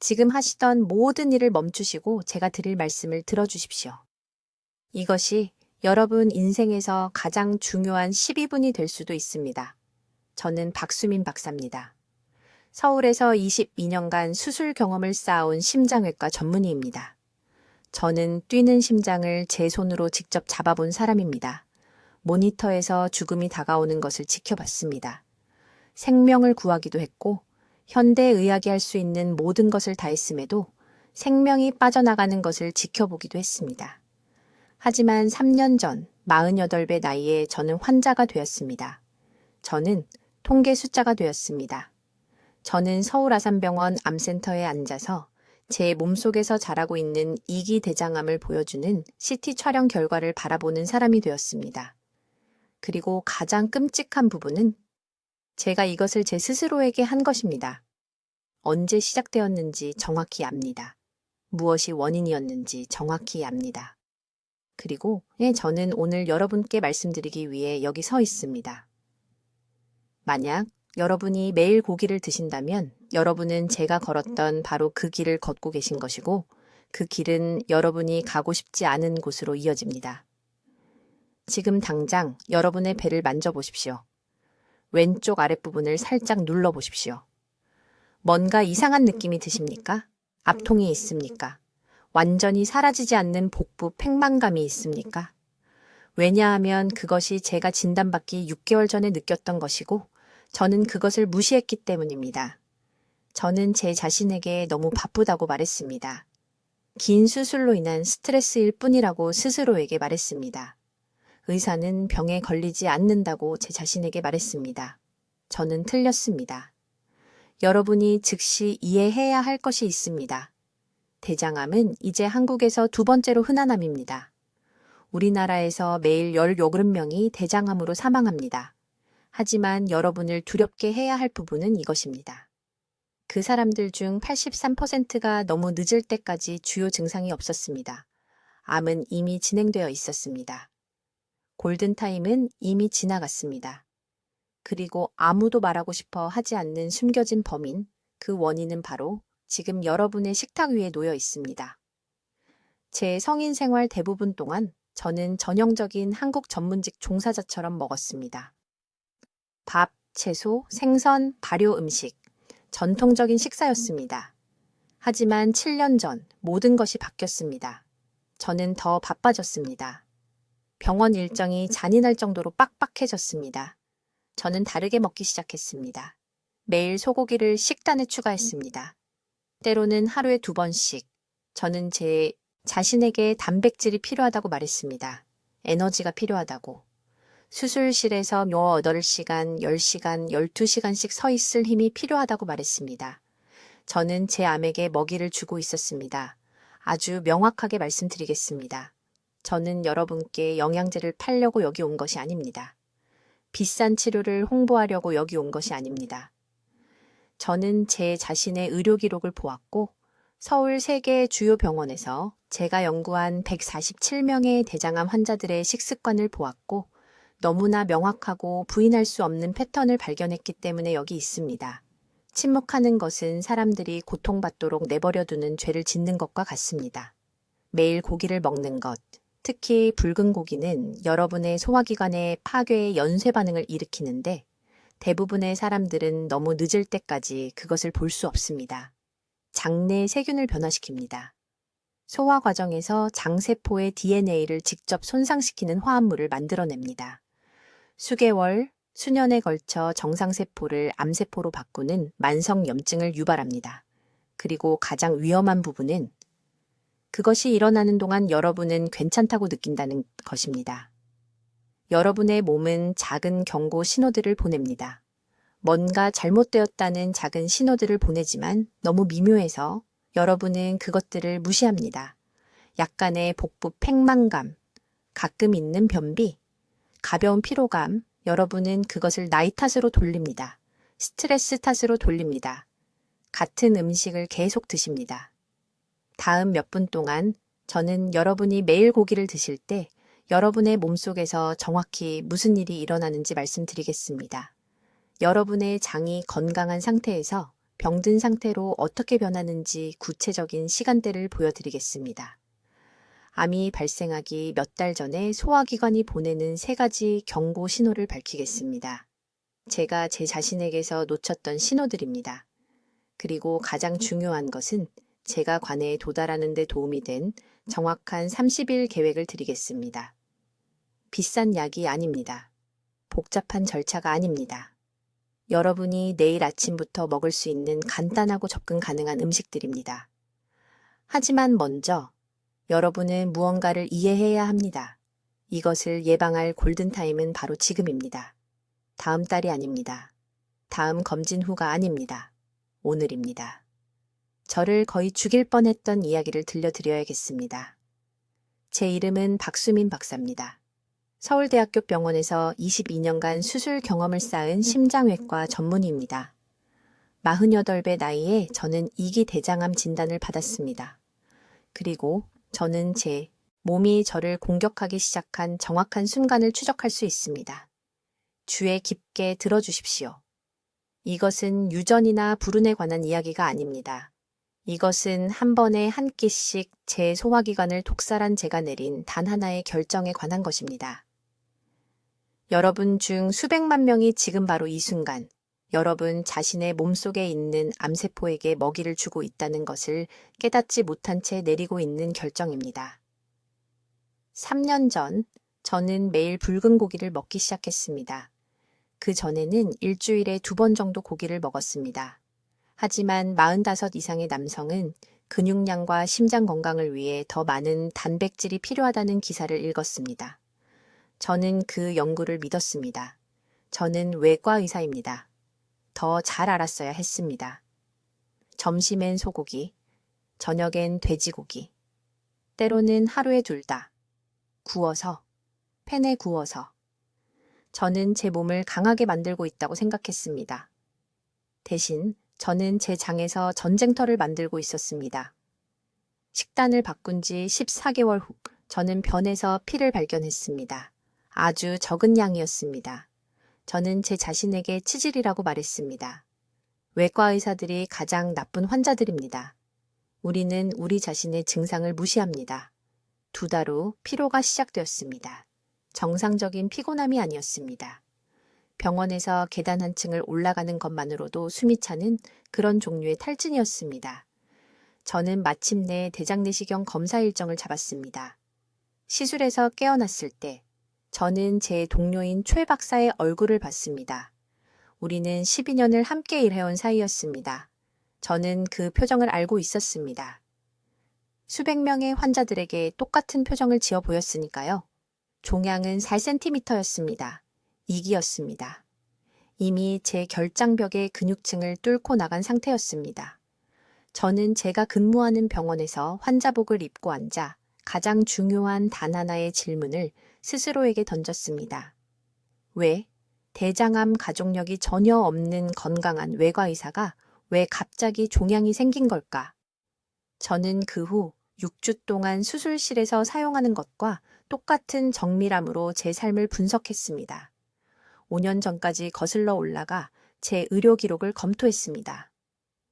지금 하시던 모든 일을 멈추시고 제가 드릴 말씀을 들어주십시오. 이것이 여러분 인생에서 가장 중요한 12분이 될 수도 있습니다. 저는 박수민 박사입니다. 서울에서 22년간 수술 경험을 쌓아온 심장외과 전문의입니다. 저는 뛰는 심장을 제 손으로 직접 잡아본 사람입니다. 모니터에서 죽음이 다가오는 것을 지켜봤습니다. 생명을 구하기도 했고 현대의학이 할 수 있는 모든 것을 다했음에도 생명이 빠져나가는 것을 지켜보기도 했습니다. 하지만 3년 전 48배 나이에 저는 환자가 되었습니다. 저는 통계 숫자가 되었습니다. 저는 서울아산병원 암센터에 앉아서 제 몸속에서 자라고 있는 2기 대장암을 보여주는 CT 촬영 결과를 바라보는 사람이 되었습니다. 그리고 가장 끔찍한 부분은 제가 이것을 제 스스로에게 한 것입니다. 언제 시작되었는지 정확히 압니다. 무엇이 원인이었는지 정확히 압니다. 그리고 저는 오늘 여러분께 말씀드리기 위해 여기 서 있습니다. 만약 여러분이 매일 고기를 드신다면 여러분은 제가 걸었던 바로 그 길을 걷고 계신 것이고 그 길은 여러분이 가고 싶지 않은 곳으로 이어집니다. 지금 당장 여러분의 배를 만져보십시오. 왼쪽 아랫부분을 살짝 눌러보십시오. 뭔가 이상한 느낌이 드십니까? 압통이 있습니까? 완전히 사라지지 않는 복부 팽만감이 있습니까? 왜냐하면 그것이 제가 진단받기 6개월 전에 느꼈던 것이고 저는 그것을 무시했기 때문입니다. 저는 제 자신에게 너무 바쁘다고 말했습니다. 긴 수술로 인한 스트레스일 뿐이라고 스스로에게 말했습니다. 의사는 병에 걸리지 않는다고 제 자신에게 말했습니다. 저는 틀렸습니다. 여러분이 즉시 이해해야 할 것이 있습니다. 대장암은 이제 한국에서 2번째로 흔한 암입니다. 우리나라에서 매일 17명이 대장암으로 사망합니다. 하지만 여러분을 두렵게 해야 할 부분은 이것입니다. 그 사람들 중 83%가 너무 늦을 때까지 주요 증상이 없었습니다. 암은 이미 진행되어 있었습니다. 골든타임은 이미 지나갔습니다. 그리고 아무도 말하고 싶어 하지 않는 숨겨진 범인, 그 원인은 바로 지금 여러분의 식탁 위에 놓여 있습니다. 제 성인 생활 대부분 동안 저는 전형적인 한국 전문직 종사자처럼 먹었습니다. 밥, 채소, 생선, 발효 음식, 전통적인 식사였습니다. 하지만 7년 전 모든 것이 바뀌었습니다. 저는 더 바빠졌습니다. 병원 일정이 잔인할 정도로 빡빡해졌습니다. 저는 다르게 먹기 시작했습니다. 매일 소고기를 식단에 추가했습니다. 때로는 하루에 2번씩. 저는 제 자신에게 단백질이 필요하다고 말했습니다. 에너지가 필요하다고. 수술실에서 8시간, 10시간, 12시간씩 서 있을 힘이 필요하다고 말했습니다. 저는 제 암에게 먹이를 주고 있었습니다. 아주 명확하게 말씀드리겠습니다. 저는 여러분께 영양제를 팔려고 여기 온 것이 아닙니다. 비싼 치료를 홍보하려고 여기 온 것이 아닙니다. 저는 제 자신의 의료 기록을 보았고 서울 3개 주요 병원에서 제가 연구한 147명의 대장암 환자들의 식습관을 보았고 너무나 명확하고 부인할 수 없는 패턴을 발견했기 때문에 여기 있습니다. 침묵하는 것은 사람들이 고통받도록 내버려두는 죄를 짓는 것과 같습니다. 매일 고기를 먹는 것, 특히 붉은 고기는 여러분의 소화기관의 파괴의 연쇄 반응을 일으키는데 대부분의 사람들은 너무 늦을 때까지 그것을 볼 수 없습니다. 장내 세균을 변화시킵니다. 소화 과정에서 장세포의 DNA를 직접 손상시키는 화합물을 만들어냅니다. 수개월, 수년에 걸쳐 정상세포를 암세포로 바꾸는 만성염증을 유발합니다. 그리고 가장 위험한 부분은 그것이 일어나는 동안 여러분은 괜찮다고 느낀다는 것입니다. 여러분의 몸은 작은 경고 신호들을 보냅니다. 뭔가 잘못되었다는 작은 신호들을 보내지만 너무 미묘해서 여러분은 그것들을 무시합니다. 약간의 복부 팽만감, 가끔 있는 변비, 가벼운 피로감, 여러분은 그것을 나이 탓으로 돌립니다. 스트레스 탓으로 돌립니다. 같은 음식을 계속 드십니다. 다음 몇 분 동안 저는 여러분이 매일 고기를 드실 때 여러분의 몸속에서 정확히 무슨 일이 일어나는지 말씀드리겠습니다. 여러분의 장이 건강한 상태에서 병든 상태로 어떻게 변하는지 구체적인 시간대를 보여드리겠습니다. 암이 발생하기 몇 달 전에 소화기관이 보내는 3가지 경고 신호를 밝히겠습니다. 제가 제 자신에게서 놓쳤던 신호들입니다. 그리고 가장 중요한 것은 제가 관해에 도달하는 데 도움이 된 정확한 30일 계획을 드리겠습니다. 비싼 약이 아닙니다. 복잡한 절차가 아닙니다. 여러분이 내일 아침부터 먹을 수 있는 간단하고 접근 가능한 음식들입니다. 하지만 먼저 여러분은 무언가를 이해해야 합니다. 이것을 예방할 골든타임은 바로 지금입니다. 다음 달이 아닙니다. 다음 검진 후가 아닙니다. 오늘입니다. 저를 거의 죽일 뻔했던 이야기를 들려드려야겠습니다. 제 이름은 박수민 박사입니다. 서울대학교 병원에서 22년간 수술 경험을 쌓은 심장외과 전문의입니다. 48배 나이에 저는 2기 대장암 진단을 받았습니다. 그리고 저는 제 몸이 저를 공격하기 시작한 정확한 순간을 추적할 수 있습니다. 주의 깊게 들어주십시오. 이것은 유전이나 불운에 관한 이야기가 아닙니다. 이것은 한 번에 한 끼씩 제 소화기관을 독살한 제가 내린 단 하나의 결정에 관한 것입니다. 여러분 중 수백만 명이 지금 바로 이 순간 여러분 자신의 몸속에 있는 암세포에게 먹이를 주고 있다는 것을 깨닫지 못한 채 내리고 있는 결정입니다. 3년 전 저는 매일 붉은 고기를 먹기 시작했습니다. 그 전에는 일주일에 2번 정도 고기를 먹었습니다. 하지만 45 이상의 남성은 근육량과 심장 건강을 위해 더 많은 단백질이 필요하다는 기사를 읽었습니다. 저는 그 연구를 믿었습니다. 저는 외과 의사입니다. 더 잘 알았어야 했습니다. 점심엔 소고기, 저녁엔 돼지고기, 때로는 하루에 2 다, 구워서, 팬에 구워서. 저는 제 몸을 강하게 만들고 있다고 생각했습니다. 대신 저는 제 장에서 전쟁터를 만들고 있었습니다. 식단을 바꾼 지 14개월 후 저는 변에서 피를 발견했습니다. 아주 적은 양이었습니다. 저는 제 자신에게 치질이라고 말했습니다. 외과 의사들이 가장 나쁜 환자들입니다. 우리는 우리 자신의 증상을 무시합니다. 2달 후 피로가 시작되었습니다. 정상적인 피곤함이 아니었습니다. 병원에서 계단 한 층을 올라가는 것만으로도 숨이 차는 그런 종류의 탈진이었습니다. 저는 마침내 대장내시경 검사 일정을 잡았습니다. 시술에서 깨어났을 때 저는 제 동료인 최 박사의 얼굴을 봤습니다. 우리는 12년을 함께 일해온 사이였습니다. 저는 그 표정을 알고 있었습니다. 수백 명의 환자들에게 똑같은 표정을 지어 보였으니까요. 종양은 4cm였습니다. 2기였습니다. 이미 제 결장벽의 근육층을 뚫고 나간 상태였습니다. 저는 제가 근무하는 병원에서 환자복을 입고 앉아 가장 중요한 단 하나의 질문을 스스로에게 던졌습니다. 왜 대장암 가족력이 전혀 없는 건강한 외과의사가 왜 갑자기 종양이 생긴 걸까? 저는 그 후 6주 동안 수술실에서 사용하는 것과 똑같은 정밀함으로 제 삶을 분석했습니다. 5년 전까지 거슬러 올라가 제 의료 기록을 검토했습니다.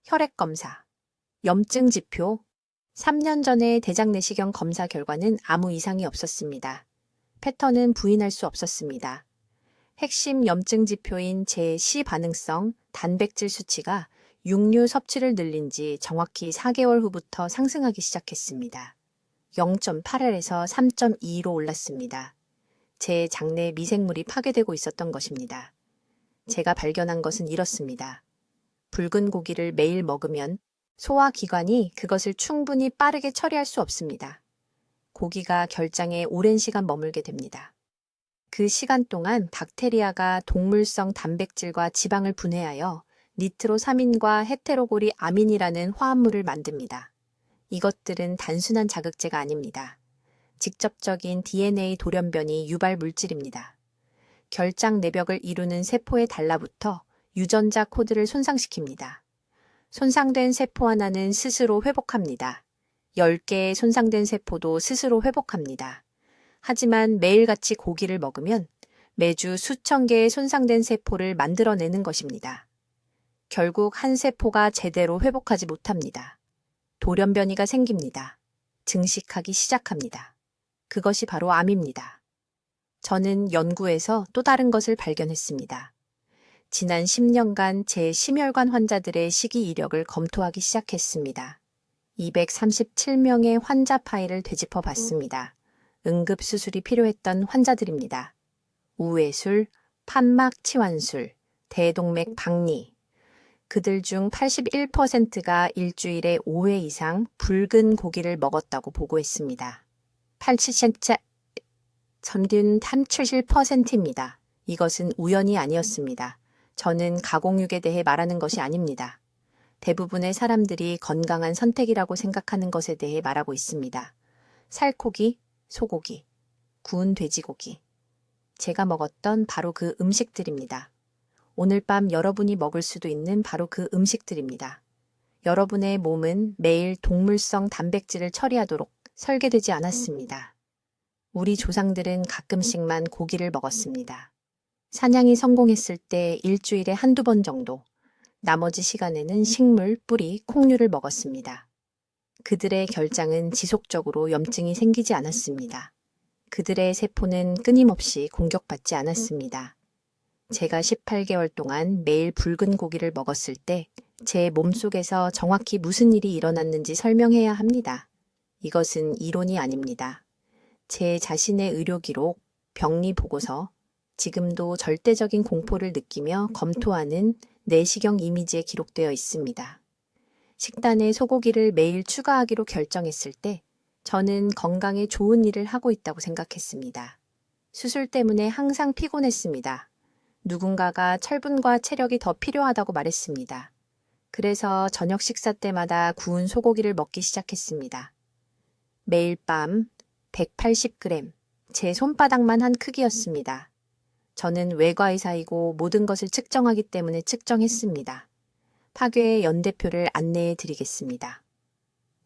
혈액 검사, 염증 지표, 3년 전의 대장내시경 검사 결과는 아무 이상이 없었습니다. 패턴은 부인할 수 없었습니다. 핵심 염증 지표인 제 C반응성 단백질 수치가 육류 섭취를 늘린 지 정확히 4개월 후부터 상승하기 시작했습니다. 0.8L에서 3.2로 올랐습니다. 제 장내 미생물이 파괴되고 있었던 것입니다. 제가 발견한 것은 이렇습니다. 붉은 고기를 매일 먹으면 소화기관이 그것을 충분히 빠르게 처리할 수 없습니다. 고기가 결장에 오랜 시간 머물게 됩니다. 그 시간 동안 박테리아가 동물성 단백질과 지방을 분해하여 니트로사민과 헤테로고리 아민이라는 화합물을 만듭니다. 이것들은 단순한 자극제가 아닙니다. 직접적인 DNA 돌연변이 유발 물질입니다. 결장 내벽을 이루는 세포에 달라붙어 유전자 코드를 손상시킵니다. 손상된 세포 하나는 스스로 회복합니다. 10개의 손상된 세포도 스스로 회복합니다. 하지만 매일같이 고기를 먹으면 매주 수천 개의 손상된 세포를 만들어내는 것입니다. 결국 한 세포가 제대로 회복하지 못합니다. 돌연변이가 생깁니다. 증식하기 시작합니다. 그것이 바로 암입니다. 저는 연구에서 또 다른 것을 발견했습니다. 지난 10년간 제 심혈관 환자들의 식이 이력을 검토하기 시작했습니다. 237명의 환자 파일을 되짚어 봤습니다. 응급수술이 필요했던 환자들입니다. 우회술, 판막 치환술, 대동맥 박리. 그들 중 81%가 일주일에 5회 이상 붉은 고기를 먹었다고 보고했습니다. 77%입니다. 이것은 우연이 아니었습니다. 저는 가공육에 대해 말하는 것이 아닙니다. 대부분의 사람들이 건강한 선택이라고 생각하는 것에 대해 말하고 있습니다. 살코기, 소고기, 구운 돼지고기. 제가 먹었던 바로 그 음식들입니다. 오늘 밤 여러분이 먹을 수도 있는 바로 그 음식들입니다. 여러분의 몸은 매일 동물성 단백질을 처리하도록 설계되지 않았습니다. 우리 조상들은 가끔씩만 고기를 먹었습니다. 사냥이 성공했을 때 일주일에 한두 번 정도, 나머지 시간에는 식물, 뿌리, 콩류를 먹었습니다. 그들의 결장은 지속적으로 염증이 생기지 않았습니다. 그들의 세포는 끊임없이 공격받지 않았습니다. 제가 18개월 동안 매일 붉은 고기를 먹었을 때 제 몸속에서 정확히 무슨 일이 일어났는지 설명해야 합니다. 이것은 이론이 아닙니다. 제 자신의 의료 기록, 병리 보고서, 지금도 절대적인 공포를 느끼며 검토하는 내시경 이미지에 기록되어 있습니다. 식단에 소고기를 매일 추가하기로 결정했을 때 저는 건강에 좋은 일을 하고 있다고 생각했습니다. 수술 때문에 항상 피곤했습니다. 누군가가 철분과 체력이 더 필요하다고 말했습니다. 그래서 저녁 식사 때마다 구운 소고기를 먹기 시작했습니다. 매일 밤 180g, 제 손바닥만 한 크기였습니다. 저는 외과의사이고 모든 것을 측정하기 때문에 측정했습니다. 파괴의 연대표를 안내해 드리겠습니다.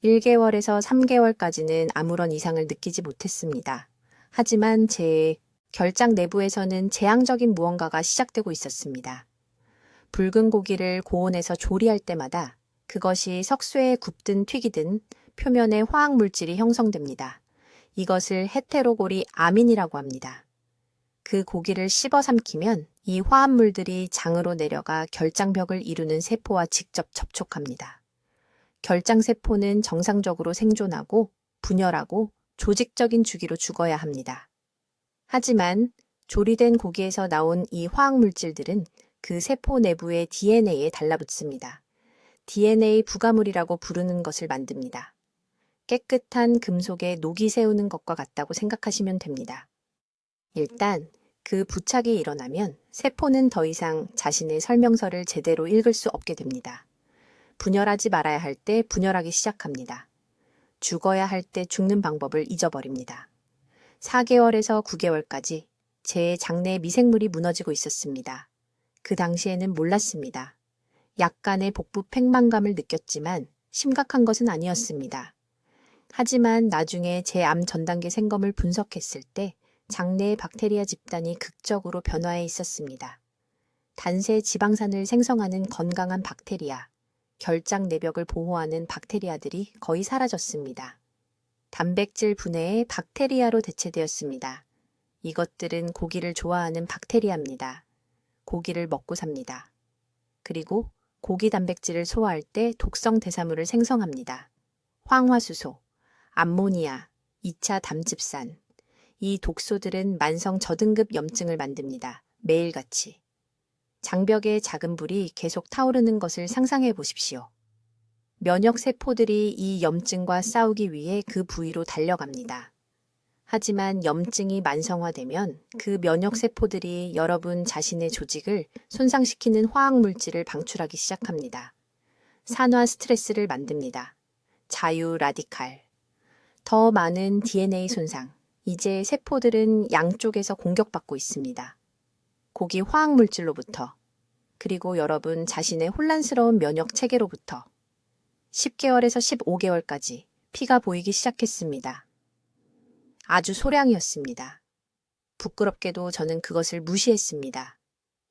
1개월에서 3개월까지는 아무런 이상을 느끼지 못했습니다. 하지만 제 결장 내부에서는 재앙적인 무언가가 시작되고 있었습니다. 붉은 고기를 고온에서 조리할 때마다 그것이 석쇠에 굽든 튀기든 표면에 화학물질이 형성됩니다. 이것을 헤테로고리 아민이라고 합니다. 그 고기를 씹어 삼키면 이 화합물들이 장으로 내려가 결장벽을 이루는 세포와 직접 접촉합니다. 결장세포는 정상적으로 생존하고 분열하고 조직적인 주기로 죽어야 합니다. 하지만 조리된 고기에서 나온 이 화학물질들은 그 세포 내부의 DNA에 달라붙습니다. DNA 부가물이라고 부르는 것을 만듭니다. 깨끗한 금속에 녹이 세우는 것과 같다고 생각하시면 됩니다. 일단 그 부착이 일어나면 세포는 더 이상 자신의 설명서를 제대로 읽을 수 없게 됩니다. 분열하지 말아야 할 때 분열하기 시작합니다. 죽어야 할 때 죽는 방법을 잊어버립니다. 4개월에서 9개월까지 제 장내에 미생물이 무너지고 있었습니다. 그 당시에는 몰랐습니다. 약간의 복부 팽만감을 느꼈지만 심각한 것은 아니었습니다. 하지만 나중에 제 암 전단계 생검을 분석했을 때 장내의 박테리아 집단이 극적으로 변화해 있었습니다. 단세 지방산을 생성하는 건강한 박테리아, 결장 내벽을 보호하는 박테리아들이 거의 사라졌습니다. 단백질 분해의 박테리아로 대체되었습니다. 이것들은 고기를 좋아하는 박테리아입니다. 고기를 먹고 삽니다. 그리고 고기 단백질을 소화할 때 독성 대사물을 생성합니다. 황화수소, 암모니아, 2차 담즙산. 이 독소들은 만성 저등급 염증을 만듭니다. 매일같이. 장벽에 작은 불이 계속 타오르는 것을 상상해 보십시오. 면역 세포들이 이 염증과 싸우기 위해 그 부위로 달려갑니다. 하지만 염증이 만성화되면 그 면역 세포들이 여러분 자신의 조직을 손상시키는 화학물질을 방출하기 시작합니다. 산화 스트레스를 만듭니다. 자유 라디칼. 더 많은 DNA 손상. 이제 세포들은 양쪽에서 공격받고 있습니다. 고기 화학물질로부터, 그리고 여러분 자신의 혼란스러운 면역 체계로부터 10개월에서 15개월까지 피가 보이기 시작했습니다. 아주 소량이었습니다. 부끄럽게도 저는 그것을 무시했습니다.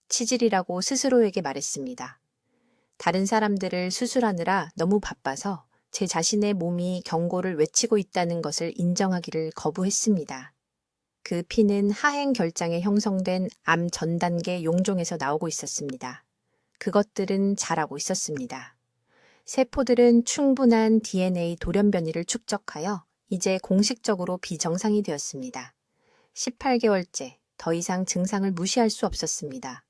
치질이라고 스스로에게 말했습니다. 다른 사람들을 수술하느라 너무 바빠서 제 자신의 몸이 경고를 외치고 있다는 것을 인정하기를 거부했습니다. 그 피는 하행 결장에 형성된 암 전 단계 용종에서 나오고 있었습니다. 그것들은 잘하고 있었습니다. 세포들은 충분한 DNA 돌연변이를 축적하여 이제 공식적으로 비정상이 되었습니다. 18개월째 더 이상 증상을 무시할 수 없었습니다.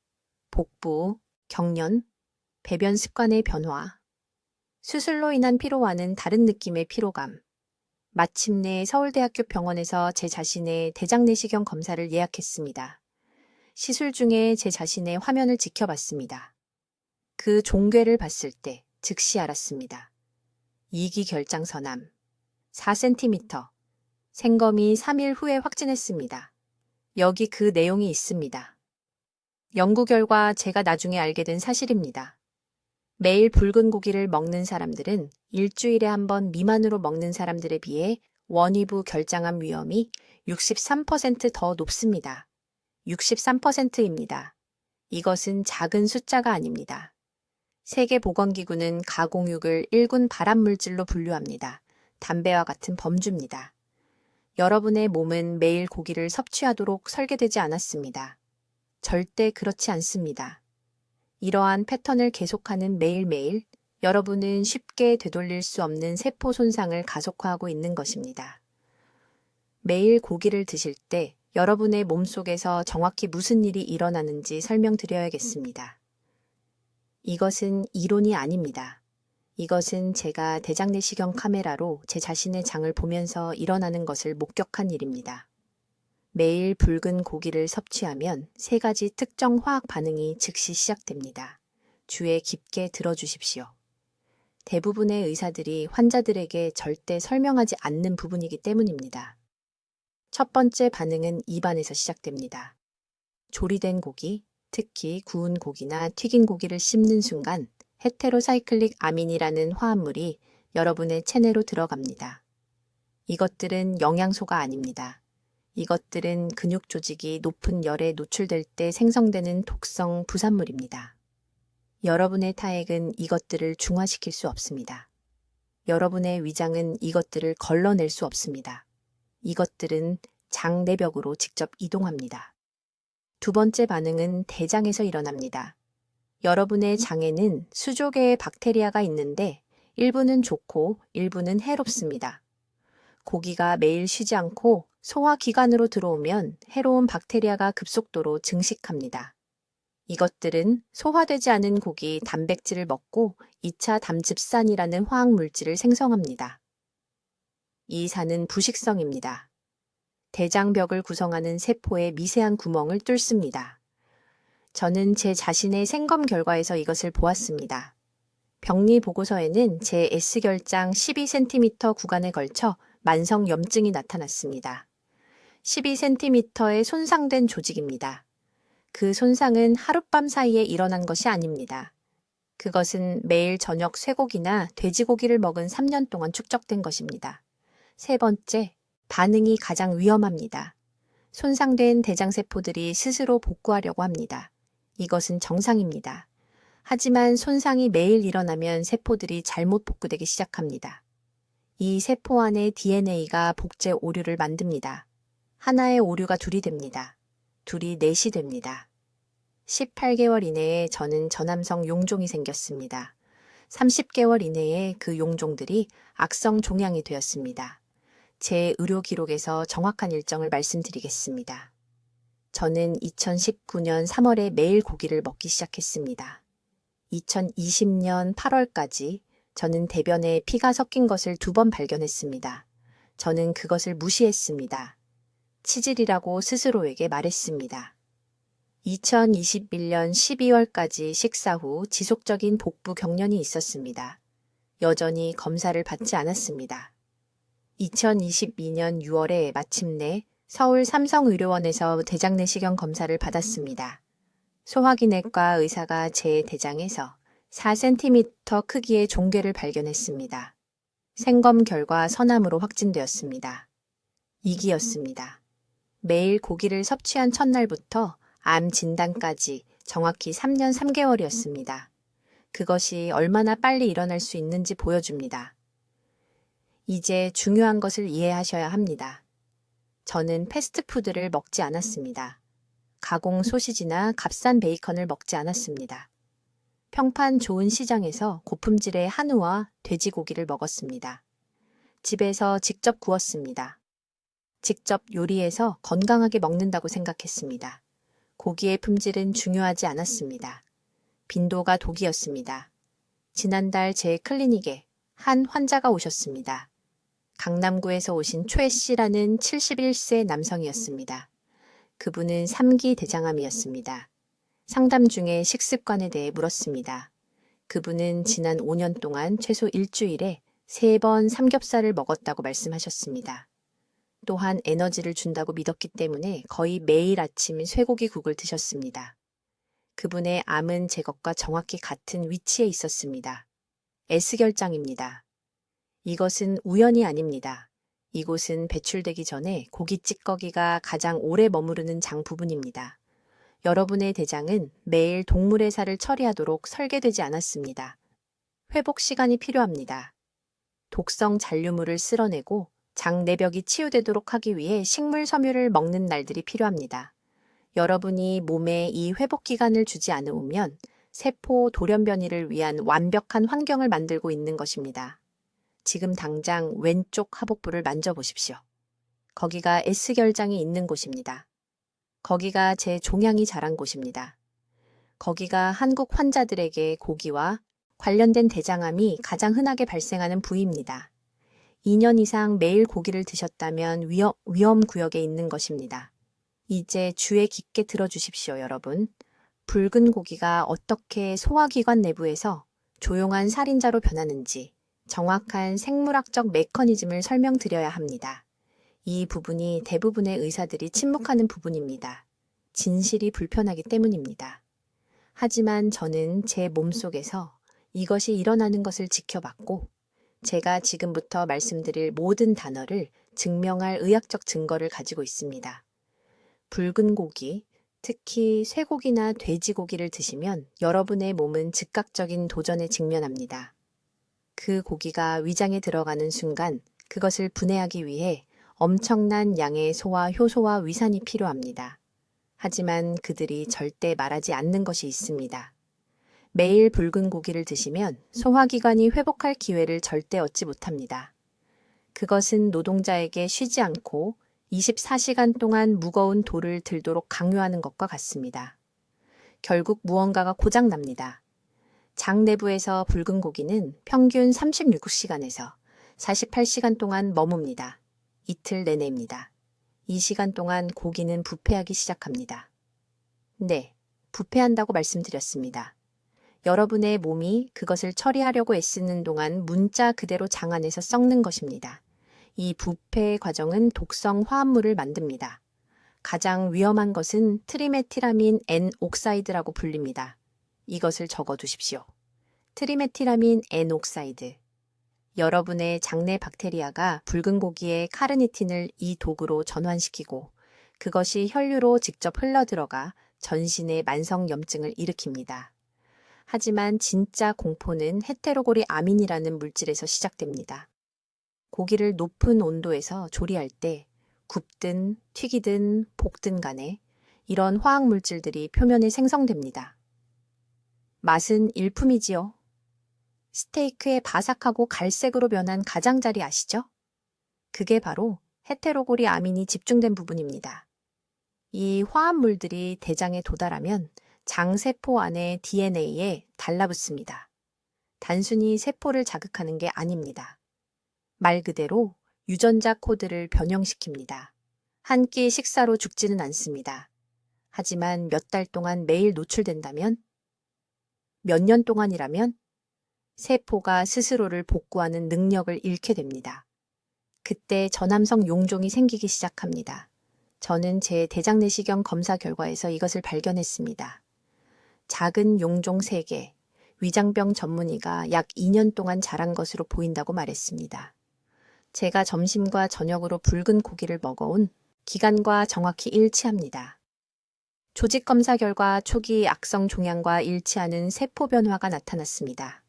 복부, 경련, 배변 습관의 변화, 수술로 인한 피로와는 다른 느낌의 피로감. 마침내 서울대학교 병원에서 제 자신의 대장내시경 검사를 예약했습니다. 시술 중에 제 자신의 화면을 지켜봤습니다. 그 종괴를 봤을 때 즉시 알았습니다. 2기 결장선암, 4cm, 생검이 3일 후에 확진했습니다. 여기 그 내용이 있습니다. 연구 결과 제가 나중에 알게 된 사실입니다. 매일 붉은 고기를 먹는 사람들은 일주일에 한 번 미만으로 먹는 사람들에 비해 원위부 결장암 위험이 63% 더 높습니다. 63%입니다. 이것은 작은 숫자가 아닙니다. 세계보건기구는 가공육을 1군 발암물질로 분류합니다. 담배와 같은 범주입니다. 여러분의 몸은 매일 고기를 섭취하도록 설계되지 않았습니다. 절대 그렇지 않습니다. 이러한 패턴을 계속하는 매일매일 여러분은 쉽게 되돌릴 수 없는 세포 손상을 가속화하고 있는 것입니다. 매일 고기를 드실 때 여러분의 몸속에서 정확히 무슨 일이 일어나는지 설명드려야겠습니다. 이것은 이론이 아닙니다. 이것은 제가 대장내시경 카메라로 제 자신의 장을 보면서 일어나는 것을 목격한 일입니다. 매일 붉은 고기를 섭취하면 3가지 특정 화학 반응이 즉시 시작됩니다. 주의 깊게 들어주십시오. 대부분의 의사들이 환자들에게 절대 설명하지 않는 부분이기 때문입니다. 첫 번째 반응은 입안에서 시작됩니다. 조리된 고기, 특히 구운 고기나 튀긴 고기를 씹는 순간 헤테로사이클릭 아민이라는 화합물이 여러분의 체내로 들어갑니다. 이것들은 영양소가 아닙니다. 이것들은 근육 조직이 높은 열에 노출될 때 생성되는 독성 부산물입니다. 여러분의 타액은 이것들을 중화시킬 수 없습니다. 여러분의 위장은 이것들을 걸러낼 수 없습니다. 이것들은 장 내벽으로 직접 이동합니다. 두 번째 반응은 대장에서 일어납니다. 여러분의 장에는 수조 개의 박테리아가 있는데 일부는 좋고 일부는 해롭습니다. 고기가 매일 쉬지 않고 소화기관으로 들어오면 해로운 박테리아가 급속도로 증식합니다. 이것들은 소화되지 않은 고기 단백질을 먹고 2차 담즙산이라는 화학물질을 생성합니다. 이 산은 부식성입니다. 대장벽을 구성하는 세포의 미세한 구멍을 뚫습니다. 저는 제 자신의 생검 결과에서 이것을 보았습니다. 병리 보고서에는 제 S결장 12cm 구간에 걸쳐 만성 염증이 나타났습니다. 12cm의 손상된 조직입니다. 그 손상은 하룻밤 사이에 일어난 것이 아닙니다. 그것은 매일 저녁 쇠고기나 돼지고기를 먹은 3년 동안 축적된 것입니다. 세 번째, 반응이 가장 위험합니다. 손상된 대장세포들이 스스로 복구하려고 합니다. 이것은 정상입니다. 하지만 손상이 매일 일어나면 세포들이 잘못 복구되기 시작합니다. 이 세포 안의 DNA가 복제 오류를 만듭니다. 하나의 오류가 둘이 됩니다. 둘이 넷이 됩니다. 18개월 이내에 저는 전암성 용종이 생겼습니다. 30개월 이내에 그 용종들이 악성 종양이 되었습니다. 제 의료 기록에서 정확한 일정을 말씀드리겠습니다. 저는 2019년 3월에 매일 고기를 먹기 시작했습니다. 2020년 8월까지 저는 대변에 피가 섞인 것을 2번 발견했습니다. 저는 그것을 무시했습니다. 치질이라고 스스로에게 말했습니다. 2021년 12월까지 식사 후 지속적인 복부 경련이 있었습니다. 여전히 검사를 받지 않았습니다. 2022년 6월에 마침내 서울 삼성의료원에서 대장내시경 검사를 받았습니다. 소화기내과 의사가 제 대장에서 4cm 크기의 종괴를 발견했습니다. 생검 결과 선암으로 확진되었습니다. 2기였습니다. 매일 고기를 섭취한 첫날부터 암 진단까지 정확히 3년 3개월이었습니다. 그것이 얼마나 빨리 일어날 수 있는지 보여줍니다. 이제 중요한 것을 이해하셔야 합니다. 저는 패스트푸드를 먹지 않았습니다. 가공 소시지나 값싼 베이컨을 먹지 않았습니다. 평판 좋은 시장에서 고품질의 한우와 돼지고기를 먹었습니다. 집에서 직접 구웠습니다. 직접 요리해서 건강하게 먹는다고 생각했습니다. 고기의 품질은 중요하지 않았습니다. 빈도가 독이었습니다. 지난달 제 클리닉에 한 환자가 오셨습니다. 강남구에서 오신 최 씨라는 71세 남성이었습니다. 그분은 3기 대장암이었습니다. 상담 중에 식습관에 대해 물었습니다. 그분은 지난 5년 동안 최소 일주일에 3번 삼겹살을 먹었다고 말씀하셨습니다. 또한 에너지를 준다고 믿었기 때문에 거의 매일 아침 쇠고기국을 드셨습니다. 그분의 암은 제 것과 정확히 같은 위치에 있었습니다. S결장입니다. 이것은 우연이 아닙니다. 이곳은 배출되기 전에 고기 찌꺼기가 가장 오래 머무르는 장 부분입니다. 여러분의 대장은 매일 동물의 살을 처리하도록 설계되지 않았습니다. 회복 시간이 필요합니다. 독성 잔류물을 쓸어내고 장 내벽이 치유되도록 하기 위해 식물 섬유를 먹는 날들이 필요합니다. 여러분이 몸에 이 회복 기간을 주지 않으면 세포 돌연변이를 위한 완벽한 환경을 만들고 있는 것입니다. 지금 당장 왼쪽 하복부를 만져보십시오. 거기가 S결장이 있는 곳입니다. 거기가 제 종양이 자란 곳입니다. 거기가 한국 환자들에게 고기와 관련된 대장암이 가장 흔하게 발생하는 부위입니다. 2년 이상 매일 고기를 드셨다면 위험 구역에 있는 것입니다. 이제 주의 깊게 들어주십시오, 여러분. 붉은 고기가 어떻게 소화기관 내부에서 조용한 살인자로 변하는지 정확한 생물학적 메커니즘을 설명드려야 합니다. 이 부분이 대부분의 의사들이 침묵하는 부분입니다. 진실이 불편하기 때문입니다. 하지만 저는 제 몸속에서 이것이 일어나는 것을 지켜봤고, 제가 지금부터 말씀드릴 모든 단어를 증명할 의학적 증거를 가지고 있습니다. 붉은 고기, 특히 쇠고기나 돼지고기를 드시면 여러분의 몸은 즉각적인 도전에 직면합니다. 그 고기가 위장에 들어가는 순간 그것을 분해하기 위해 엄청난 양의 소화 효소와 위산이 필요합니다. 하지만 그들이 절대 말하지 않는 것이 있습니다. 매일 붉은 고기를 드시면 소화기관이 회복할 기회를 절대 얻지 못합니다. 그것은 노동자에게 쉬지 않고 24시간 동안 무거운 돌을 들도록 강요하는 것과 같습니다. 결국 무언가가 고장납니다. 장 내부에서 붉은 고기는 평균 36시간에서 48시간 동안 머뭅니다. 이틀 내내입니다. 이 시간 동안 고기는 부패하기 시작합니다. 네, 부패한다고 말씀드렸습니다. 여러분의 몸이 그것을 처리하려고 애쓰는 동안 문자 그대로 장 안에서 썩는 것입니다. 이 부패 과정은 독성 화합물을 만듭니다. 가장 위험한 것은 트리메티라민 N옥사이드라고 불립니다. 이것을 적어두십시오. 트리메티라민 N옥사이드. 여러분의 장내 박테리아가 붉은 고기의 카르니틴을 이 독으로 전환시키고 그것이 혈류로 직접 흘러들어가 전신의 만성염증을 일으킵니다. 하지만 진짜 공포는 헤테로고리 아민이라는 물질에서 시작됩니다. 고기를 높은 온도에서 조리할 때 굽든 튀기든 볶든 간에 이런 화학 물질들이 표면에 생성됩니다. 맛은 일품이지요. 스테이크의 바삭하고 갈색으로 변한 가장자리 아시죠? 그게 바로 헤테로고리 아민이 집중된 부분입니다. 이 화합물들이 대장에 도달하면 장세포 안의 DNA에 달라붙습니다. 단순히 세포를 자극하는 게 아닙니다. 말 그대로 유전자 코드를 변형시킵니다. 한 끼 식사로 죽지는 않습니다. 하지만 몇 달 동안 매일 노출된다면? 몇 년 동안이라면? 세포가 스스로를 복구하는 능력을 잃게 됩니다. 그때 저남성 용종이 생기기 시작합니다. 저는 제 대장 내시경 검사 결과에서 이것을 발견했습니다. 작은 용종 3개, 위장병 전문의가 약 2년 동안 자란 것으로 보인다고 말했습니다. 제가 점심과 저녁으로 붉은 고기를 먹어온 기간과 정확히 일치합니다. 조직 검사 결과 초기 악성 종양과 일치하는 세포 변화가 나타났습니다.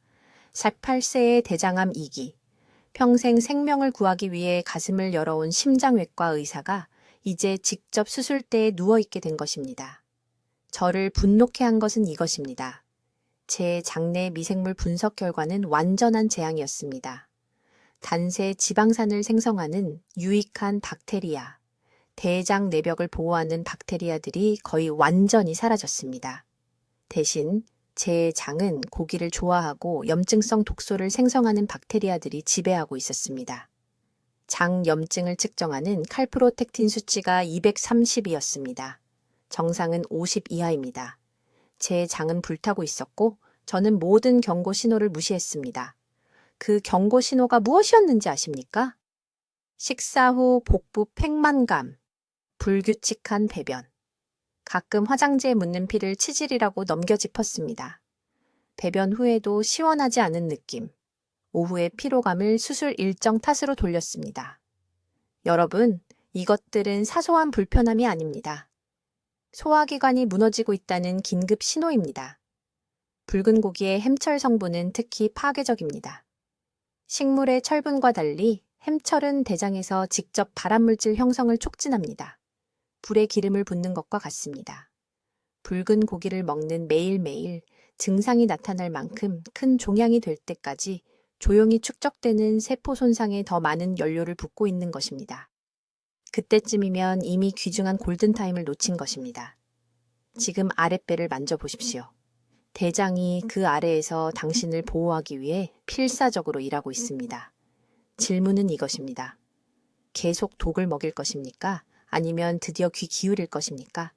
18세의 대장암 2기. 평생 생명을 구하기 위해 가슴을 열어온 심장외과 의사가 이제 직접 수술대에 누워있게 된 것입니다. 저를 분노케 한 것은 이것입니다. 제 장내 미생물 분석 결과는 완전한 재앙이었습니다. 단세 지방산을 생성하는 유익한 박테리아, 대장 내벽을 보호하는 박테리아들이 거의 완전히 사라졌습니다. 대신 제 장은 고기를 좋아하고 염증성 독소를 생성하는 박테리아들이 지배하고 있었습니다. 장 염증을 측정하는 칼프로텍틴 수치가 230이었습니다. 정상은 50 이하입니다. 제 장은 불타고 있었고 저는 모든 경고 신호를 무시했습니다. 그 경고 신호가 무엇이었는지 아십니까? 식사 후 복부 팽만감, 불규칙한 배변, 가끔 화장지에 묻는 피를 치질이라고 넘겨 짚었습니다. 배변 후에도 시원하지 않은 느낌, 오후의 피로감을 수술 일정 탓으로 돌렸습니다. 여러분, 이것들은 사소한 불편함이 아닙니다. 소화기관이 무너지고 있다는 긴급 신호입니다. 붉은 고기의 햄철 성분은 특히 파괴적입니다. 식물의 철분과 달리 햄철은 대장에서 직접 발암물질 형성을 촉진합니다. 불에 기름을 붓는 것과 같습니다. 붉은 고기를 먹는 매일매일 증상이 나타날 만큼 큰 종양이 될 때까지 조용히 축적되는 세포 손상에 더 많은 연료를 붓고 있는 것입니다. 그때쯤이면 이미 귀중한 골든타임을 놓친 것입니다. 지금 아랫배를 만져보십시오. 대장이 그 아래에서 당신을 보호하기 위해 필사적으로 일하고 있습니다. 질문은 이것입니다. 계속 독을 먹일 것입니까? 아니면 드디어 귀 기울일 것입니까?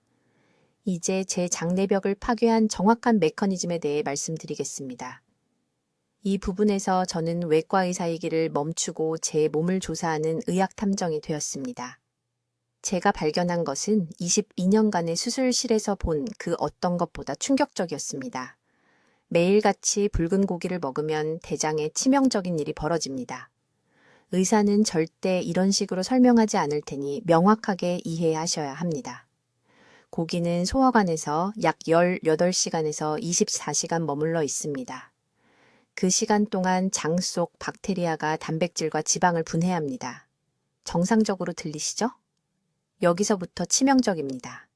이제 제 장내벽을 파괴한 정확한 메커니즘에 대해 말씀드리겠습니다. 이 부분에서 저는 외과 의사이기를 멈추고 제 몸을 조사하는 의학 탐정이 되었습니다. 제가 발견한 것은 22년간의 수술실에서 본 그 어떤 것보다 충격적이었습니다. 매일같이 붉은 고기를 먹으면 대장에 치명적인 일이 벌어집니다. 의사는 절대 이런 식으로 설명하지 않을 테니 명확하게 이해하셔야 합니다. 고기는 소화관에서 약 18시간에서 24시간 머물러 있습니다. 그 시간 동안 장 속 박테리아가 단백질과 지방을 분해합니다. 정상적으로 들리시죠? 여기서부터 치명적입니다.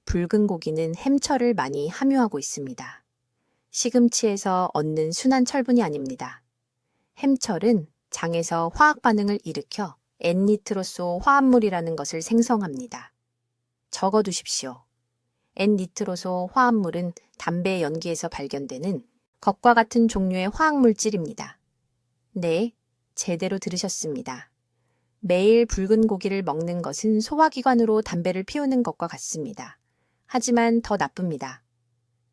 붉은 고기는 햄철을 많이 함유하고 있습니다. 시금치에서 얻는 순한 철분이 아닙니다. 햄철은 장에서 화학 반응을 일으켜 N니트로소 화합물이라는 것을 생성합니다. 적어두십시오. N니트로소 화합물은 담배 연기에서 발견되는 겉과 같은 종류의 화학물질입니다. 네, 제대로 들으셨습니다. 매일 붉은 고기를 먹는 것은 소화기관으로 담배를 피우는 것과 같습니다. 하지만 더 나쁩니다.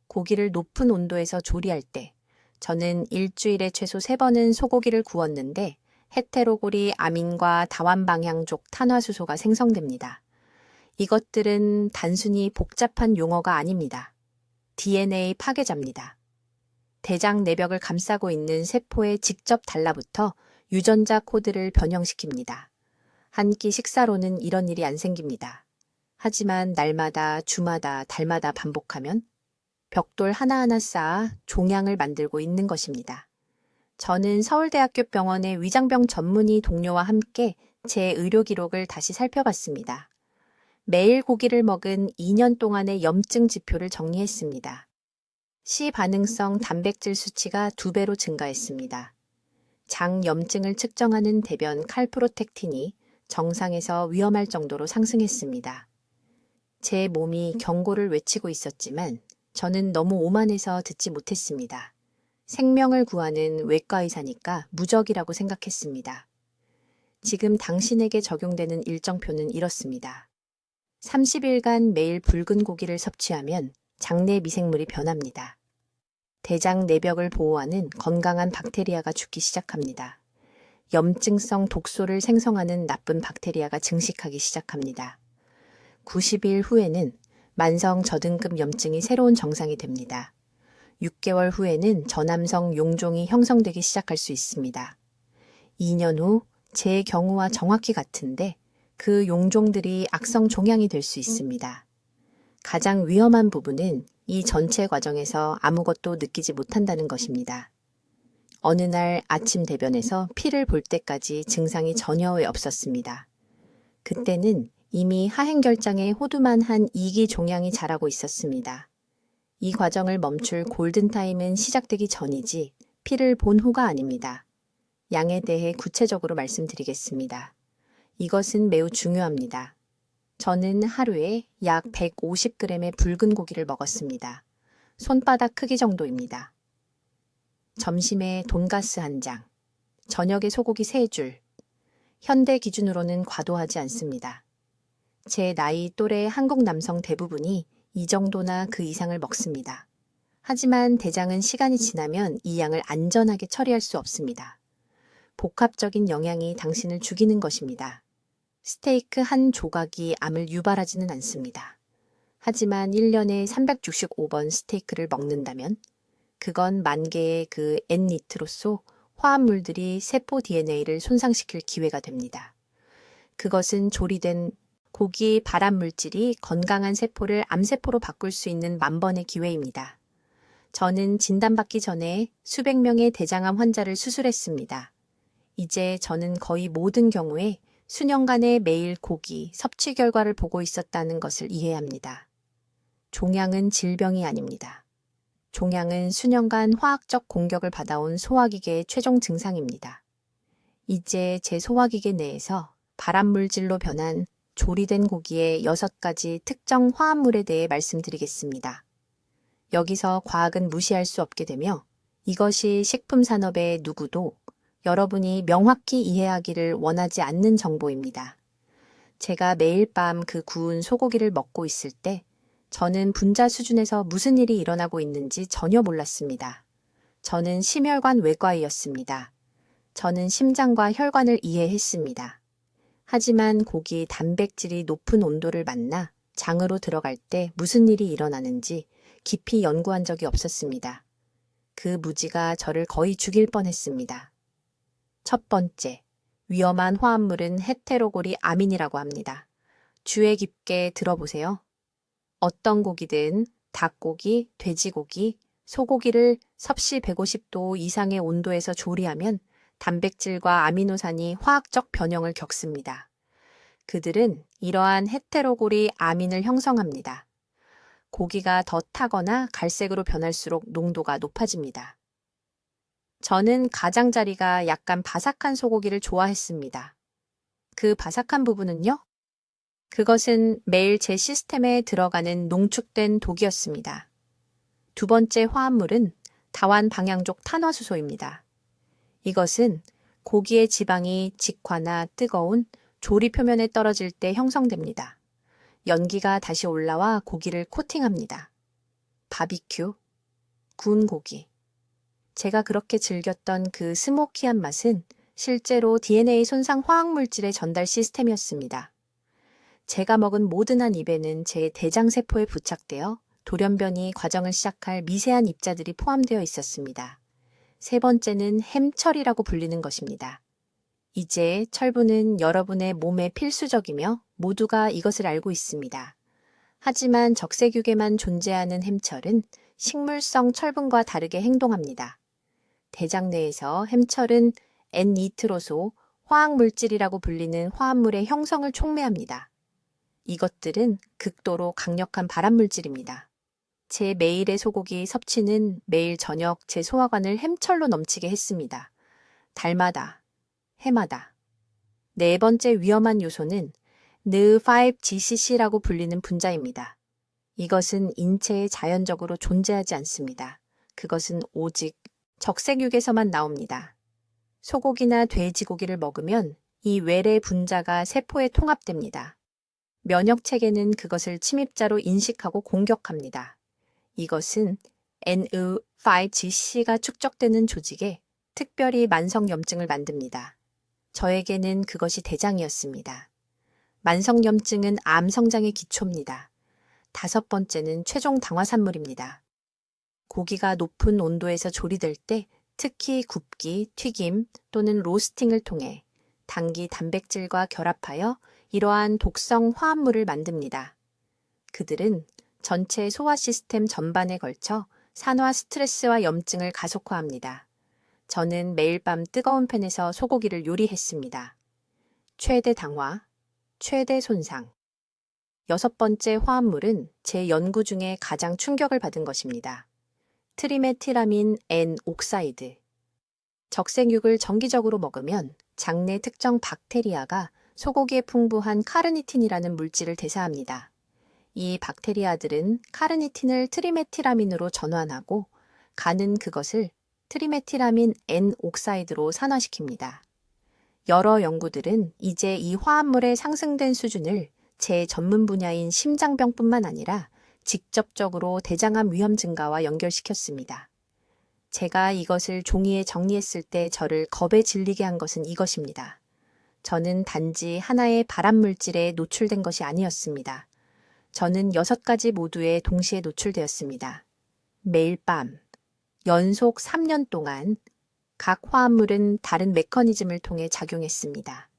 고기를 높은 온도에서 조리할 때 저는 일주일에 최소 3번은 소고기를 구웠는데 헤테로고리 아민과 다완방향족 탄화수소가 생성됩니다. 이것들은 단순히 복잡한 용어가 아닙니다. DNA 파괴자입니다. 대장 내벽을 감싸고 있는 세포에 직접 달라붙어 유전자 코드를 변형시킵니다. 한 끼 식사로는 이런 일이 안 생깁니다. 하지만 날마다, 주마다, 달마다 반복하면 벽돌 하나하나 쌓아 종양을 만들고 있는 것입니다. 저는 서울대학교 병원의 위장병 전문의 동료와 함께 제 의료 기록을 다시 살펴봤습니다. 매일 고기를 먹은 2년 동안의 염증 지표를 정리했습니다. 시반응성 단백질 수치가 2배로 증가했습니다. 장 염증을 측정하는 대변 칼프로텍틴이 정상에서 위험할 정도로 상승했습니다. 제 몸이 경고를 외치고 있었지만 저는 너무 오만해서 듣지 못했습니다. 생명을 구하는 외과 의사니까 무적이라고 생각했습니다. 지금 당신에게 적용되는 일정표는 이렇습니다. 30일간 매일 붉은 고기를 섭취하면 장내 미생물이 변합니다. 대장 내벽을 보호하는 건강한 박테리아가 죽기 시작합니다. 염증성 독소를 생성하는 나쁜 박테리아가 증식하기 시작합니다. 90일 후에는 만성 저등급 염증이 새로운 정상이 됩니다. 6개월 후에는 저남성 용종이 형성되기 시작할 수 있습니다. 2년 후 제 경우와 정확히 같은데 그 용종들이 악성 종양이 될 수 있습니다. 가장 위험한 부분은 이 전체 과정에서 아무것도 느끼지 못한다는 것입니다. 어느 날 아침 대변에서 피를 볼 때까지 증상이 전혀 없었습니다. 그때는 이미 하행결장에 호두만 한 2기 종양이 자라고 있었습니다. 이 과정을 멈출 골든타임은 시작되기 전이지 피를 본 후가 아닙니다. 양에 대해 구체적으로 말씀드리겠습니다. 이것은 매우 중요합니다. 저는 하루에 약 150g의 붉은 고기를 먹었습니다. 손바닥 크기 정도입니다. 점심에 돈가스 한 장, 저녁에 소고기 3줄. 현대 기준으로는 과도하지 않습니다. 제 나이 또래 한국 남성 대부분이 이 정도나 그 이상을 먹습니다. 하지만 대장은 시간이 지나면 이 양을 안전하게 처리할 수 없습니다. 복합적인 영양이 당신을 죽이는 것입니다. 스테이크 한 조각이 암을 유발하지는 않습니다. 하지만 1년에 365번 스테이크를 먹는다면 그건 만 개의 그 N니트로소 화합물들이 세포 DNA를 손상시킬 기회가 됩니다. 그것은 조리된 고기 발암물질이 건강한 세포를 암세포로 바꿀 수 있는 만번의 기회입니다. 저는 진단받기 전에 수백 명의 대장암 환자를 수술했습니다. 이제 저는 거의 모든 경우에 수년간의 매일 고기 섭취 결과를 보고 있었다는 것을 이해합니다. 종양은 질병이 아닙니다. 종양은 수년간 화학적 공격을 받아온 소화기계의 최종 증상입니다. 이제 제 소화기계 내에서 발암물질로 변한 조리된 고기의 6가지 특정 화합물에 대해 말씀드리겠습니다. 여기서 과학은 무시할 수 없게 되며 이것이 식품산업의 누구도 여러분이 명확히 이해하기를 원하지 않는 정보입니다. 제가 매일 밤 그 구운 소고기를 먹고 있을 때 저는 분자 수준에서 무슨 일이 일어나고 있는지 전혀 몰랐습니다. 저는 심혈관 외과의였습니다. 저는 심장과 혈관을 이해했습니다. 하지만 고기 단백질이 높은 온도를 만나 장으로 들어갈 때 무슨 일이 일어나는지 깊이 연구한 적이 없었습니다. 그 무지가 저를 거의 죽일 뻔했습니다. 첫 번째, 위험한 화합물은 헤테로고리 아민이라고 합니다. 주의 깊게 들어보세요. 어떤 고기든 닭고기, 돼지고기, 소고기를 섭씨 150도 이상의 온도에서 조리하면 단백질과 아미노산이 화학적 변형을 겪습니다. 그들은 이러한 헤테로고리 아민을 형성합니다. 고기가 더 타거나 갈색으로 변할수록 농도가 높아집니다. 저는 가장자리가 약간 바삭한 소고기를 좋아했습니다. 그 바삭한 부분은요? 그것은 매일 제 시스템에 들어가는 농축된 독이었습니다. 두 번째 화합물은 다완 방향족 탄화수소입니다. 이것은 고기의 지방이 직화나 뜨거운 조리 표면에 떨어질 때 형성됩니다. 연기가 다시 올라와 고기를 코팅합니다. 바비큐, 구운 고기. 제가 그렇게 즐겼던 그 스모키한 맛은 실제로 DNA 손상 화학물질의 전달 시스템이었습니다. 제가 먹은 모든 한 입에는 제 대장세포에 부착되어 돌연변이 과정을 시작할 미세한 입자들이 포함되어 있었습니다. 세 번째는 햄철이라고 불리는 것입니다. 이제 철분은 여러분의 몸에 필수적이며 모두가 이것을 알고 있습니다. 하지만 적색육에만 존재하는 햄철은 식물성 철분과 다르게 행동합니다. 대장 내에서 햄철은 N니트로소 화학물질이라고 불리는 화합물의 형성을 촉매합니다. 이것들은 극도로 강력한 발암물질입니다. 제 매일의 소고기 섭취는 매일 저녁 제 소화관을 햄철로 넘치게 했습니다. 달마다, 해마다. 네 번째 위험한 요소는 NR5-GCC라고 불리는 분자입니다. 이것은 인체에 자연적으로 존재하지 않습니다. 그것은 오직 적색육에서만 나옵니다. 소고기나 돼지고기를 먹으면 이 외래 분자가 세포에 통합됩니다. 면역체계는 그것을 침입자로 인식하고 공격합니다. 이것은 NR5-GC가 축적되는 조직에 특별히 만성염증을 만듭니다. 저에게는 그것이 대장이었습니다. 만성염증은 암 성장의 기초입니다. 다섯 번째는 최종 당화산물입니다. 고기가 높은 온도에서 조리될 때 특히 굽기, 튀김 또는 로스팅을 통해 당기 단백질과 결합하여 이러한 독성 화합물을 만듭니다. 그들은 전체 소화 시스템 전반에 걸쳐 산화 스트레스와 염증을 가속화합니다. 저는 매일 밤 뜨거운 팬에서 소고기를 요리했습니다. 최대 당화, 최대 손상. 6번째 화합물은 제 연구 중에 가장 충격을 받은 것입니다. 트리메티라민 N 옥사이드. 적색육을 정기적으로 먹으면 장내 특정 박테리아가 소고기에 풍부한 카르니틴이라는 물질을 대사합니다. 이 박테리아들은 카르니틴을 트리메티라민으로 전환하고 간은 그것을 트리메티라민 N 옥사이드로 산화시킵니다. 여러 연구들은 이제 이 화합물의 상승된 수준을 제 전문 분야인 심장병뿐만 아니라 직접적으로 대장암 위험 증가와 연결시켰습니다. 제가 이것을 종이에 정리했을 때 저를 겁에 질리게 한 것은 이것입니다. 저는 단지 하나의 발암물질에 노출된 것이 아니었습니다. 저는 6가지 모두에 동시에 노출되었습니다. 매일 밤, 연속 3년 동안 각 화합물은 다른 메커니즘을 통해 작용했습니다.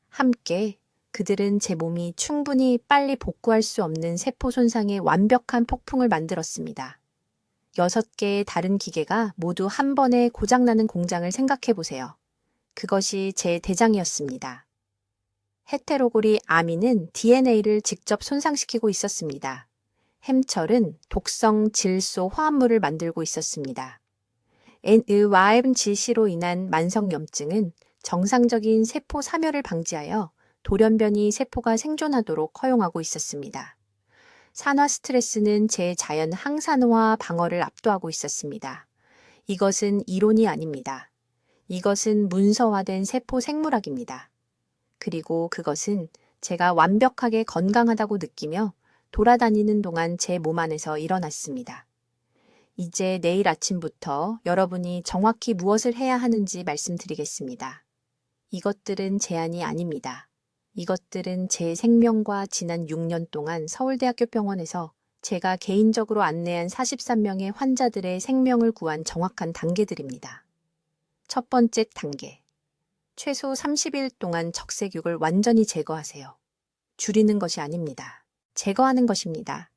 함께 그들은 제 몸이 충분히 빨리 복구할 수 없는 세포 손상의 완벽한 폭풍을 만들었습니다. 6개의 다른 기계가 모두 한 번에 고장나는 공장을 생각해 보세요. 그것이 제 대장이었습니다. 헤테로고리 아민은 DNA를 직접 손상시키고 있었습니다. 햄철은 독성 질소 화합물을 만들고 있었습니다. NYMGC로 인한 만성염증은 정상적인 세포 사멸을 방지하여 돌연변이 세포가 생존하도록 허용하고 있었습니다. 산화 스트레스는 제 자연 항산화 방어를 압도하고 있었습니다. 이것은 이론이 아닙니다. 이것은 문서화된 세포 생물학입니다. 그리고 그것은 제가 완벽하게 건강하다고 느끼며 돌아다니는 동안 제 몸 안에서 일어났습니다. 이제 내일 아침부터 여러분이 정확히 무엇을 해야 하는지 말씀드리겠습니다. 이것들은 제한이 아닙니다. 이것들은 제 생명과 지난 6년 동안 서울대학교 병원에서 제가 개인적으로 안내한 43명의 환자들의 생명을 구한 정확한 단계들입니다. 첫 번째 단계. 최소 30일 동안 적색육을 완전히 제거하세요. 줄이는 것이 아닙니다. 제거하는 것입니다.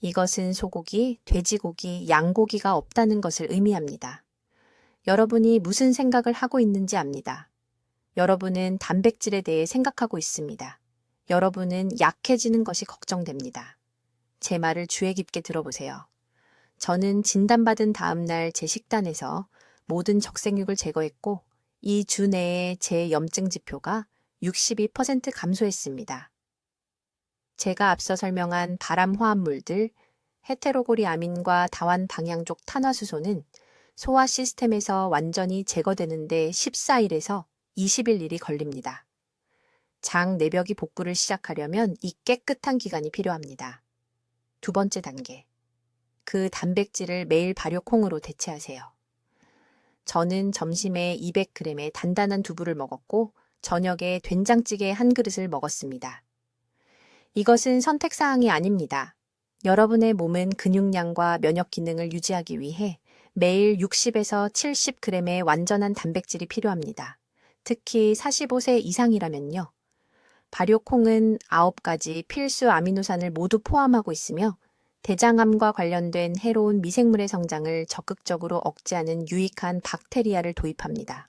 이것은 소고기, 돼지고기, 양고기가 없다는 것을 의미합니다. 여러분이 무슨 생각을 하고 있는지 압니다. 여러분은 단백질에 대해 생각하고 있습니다. 여러분은 약해지는 것이 걱정됩니다. 제 말을 주의 깊게 들어보세요. 저는 진단받은 다음 날 제 식단에서 모든 적색육을 제거했고 이 주 내에 제 염증 지표가 62% 감소했습니다. 제가 앞서 설명한 발암 화합물들, 헤테로고리 아민과 다완 방향족 탄화수소는 소화 시스템에서 완전히 제거되는데 14일에서 20일 일이 걸립니다. 장 내벽이 복구를 시작하려면 이 깨끗한 기간이 필요합니다. 두 번째 단계. 그 단백질을 매일 발효콩으로 대체하세요. 저는 점심에 200g의 단단한 두부를 먹었고 저녁에 된장찌개 한 그릇을 먹었습니다. 이것은 선택사항이 아닙니다. 여러분의 몸은 근육량과 면역 기능을 유지하기 위해 매일 60에서 70g의 완전한 단백질이 필요합니다. 특히 45세 이상이라면요. 발효콩은 9가지 필수 아미노산을 모두 포함하고 있으며 대장암과 관련된 해로운 미생물의 성장을 적극적으로 억제하는 유익한 박테리아를 도입합니다.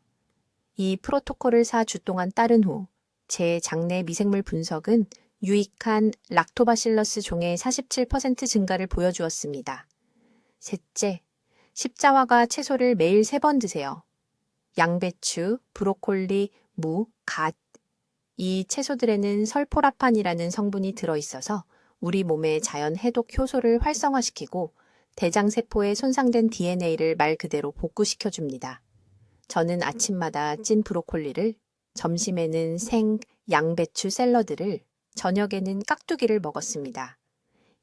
이 프로토콜을 4주 동안 따른 후 제 장내 미생물 분석은 유익한 락토바실러스 종의 47% 증가를 보여주었습니다. 셋째, 십자화과 채소를 매일 3번 드세요. 양배추, 브로콜리, 무, 갓. 이 채소들에는 설포라판이라는 성분이 들어있어서 우리 몸의 자연 해독 효소를 활성화시키고 대장세포의 손상된 DNA를 말 그대로 복구시켜줍니다. 저는 아침마다 찐 브로콜리를, 점심에는 생 양배추 샐러드를, 저녁에는 깍두기를 먹었습니다.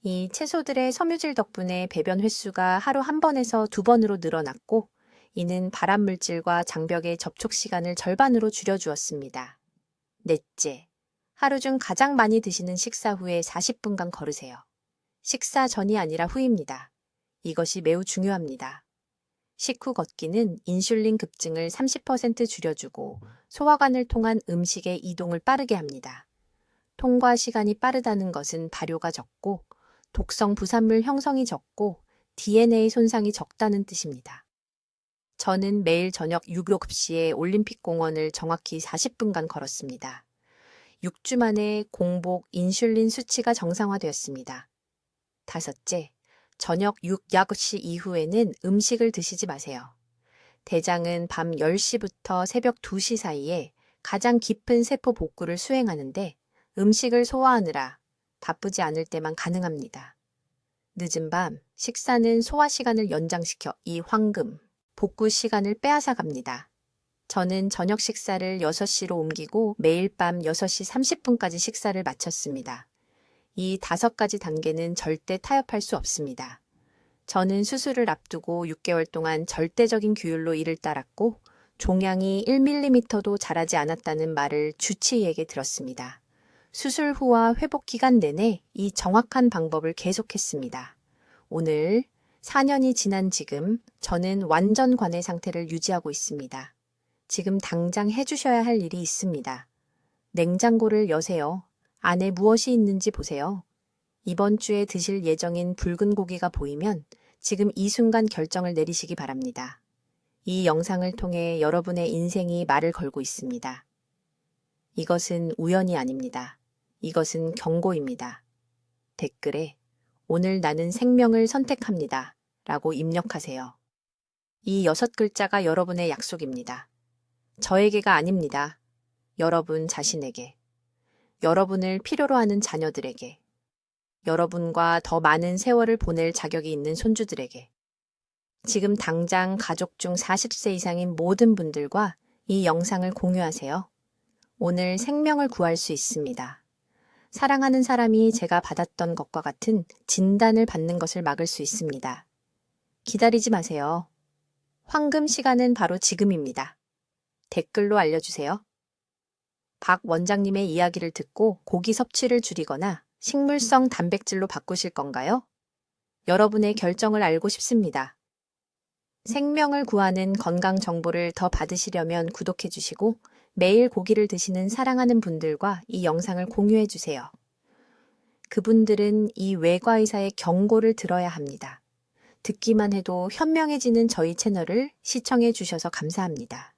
이 채소들의 섬유질 덕분에 배변 횟수가 하루 1번에서 2번으로 늘어났고 이는 발암물질과 장벽의 접촉 시간을 절반으로 줄여주었습니다. 넷째, 하루 중 가장 많이 드시는 식사 후에 40분간 걸으세요. 식사 전이 아니라 후입니다. 이것이 매우 중요합니다. 식후 걷기는 인슐린 급증을 30% 줄여주고 소화관을 통한 음식의 이동을 빠르게 합니다. 통과 시간이 빠르다는 것은 발효가 적고 독성 부산물 형성이 적고 DNA 손상이 적다는 뜻입니다. 저는 매일 저녁 6.7시에 올림픽 공원을 정확히 40분간 걸었습니다. 6주 만에 공복 인슐린 수치가 정상화되었습니다. 다섯째, 저녁 6야시 이후에는 음식을 드시지 마세요. 대장은 밤 10시부터 새벽 2시 사이에 가장 깊은 세포 복구를 수행하는데 음식을 소화하느라 바쁘지 않을 때만 가능합니다. 늦은 밤 식사는 소화 시간을 연장시켜 이 황금, 복구 시간을 빼앗아 갑니다. 저는 저녁 식사를 6시로 옮기고 매일 밤 6시 30분까지 식사를 마쳤습니다. 이 5가지 단계는 절대 타협할 수 없습니다. 저는 수술을 앞두고 6개월 동안 절대적인 규율로 이를 따랐고 종양이 1mm도 자라지 않았다는 말을 주치의에게 들었습니다. 수술 후와 회복 기간 내내 이 정확한 방법을 계속했습니다. 오늘 4년이 지난 지금 저는 완전 관해 상태를 유지하고 있습니다. 지금 당장 해주셔야 할 일이 있습니다. 냉장고를 여세요. 안에 무엇이 있는지 보세요. 이번 주에 드실 예정인 붉은 고기가 보이면 지금 이 순간 결정을 내리시기 바랍니다. 이 영상을 통해 여러분의 인생이 말을 걸고 있습니다. 이것은 우연이 아닙니다. 이것은 경고입니다. 댓글에 오늘 나는 생명을 선택합니다. 라고 입력하세요. 이 6글자가 여러분의 약속입니다. 저에게가 아닙니다. 여러분 자신에게. 여러분을 필요로 하는 자녀들에게. 여러분과 더 많은 세월을 보낼 자격이 있는 손주들에게. 지금 당장 가족 중 40세 이상인 모든 분들과 이 영상을 공유하세요. 오늘 생명을 구할 수 있습니다. 사랑하는 사람이 제가 받았던 것과 같은 진단을 받는 것을 막을 수 있습니다. 기다리지 마세요. 황금 시간은 바로 지금입니다. 댓글로 알려주세요. 박 원장님의 이야기를 듣고 고기 섭취를 줄이거나 식물성 단백질로 바꾸실 건가요? 여러분의 결정을 알고 싶습니다. 생명을 구하는 건강 정보를 더 받으시려면 구독해 주시고 매일 고기를 드시는 사랑하는 분들과 이 영상을 공유해 주세요. 그분들은 이 외과의사의 경고를 들어야 합니다. 듣기만 해도 현명해지는 저희 채널을 시청해 주셔서 감사합니다.